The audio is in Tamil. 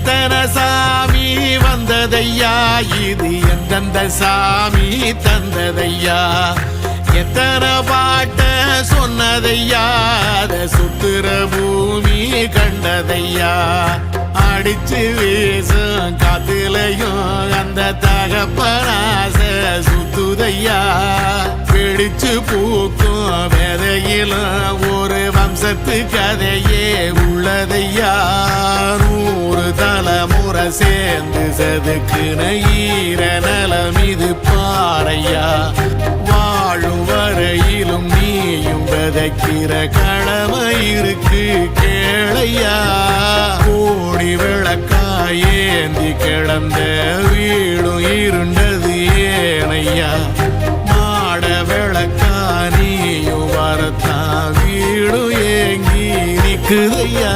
எத்தனை சாமி வந்ததையா, இது எந்தெந்த சாமி தந்ததையா, எத்தனை பாட்ட சொன்னதையா, அத சுத்துற பூமி கண்டதையா, அடிச்சு வீசும் காத்துலையும் அந்த தகப்பனாச சுத்துதையா, பிடிச்சு பூக்கும் வேதையிலும் ஒரு வம்சத்து கதையே உள்ளதையா, 100 தலைமுறை சேர்ந்து செதுக்குன ஈர நலம் இது பாறையா, வாழும் வரையிலும் நீயும் விதைக்கிற கடமை இருக்கு கேளையா, கோடி விளக்காயேந்தி கிடந்த வீடும் இருண்டது ஏனையா, மாட விளக்கா நீயும் வரத்தான் வீடும் ஏங்கி நிக்குதையா.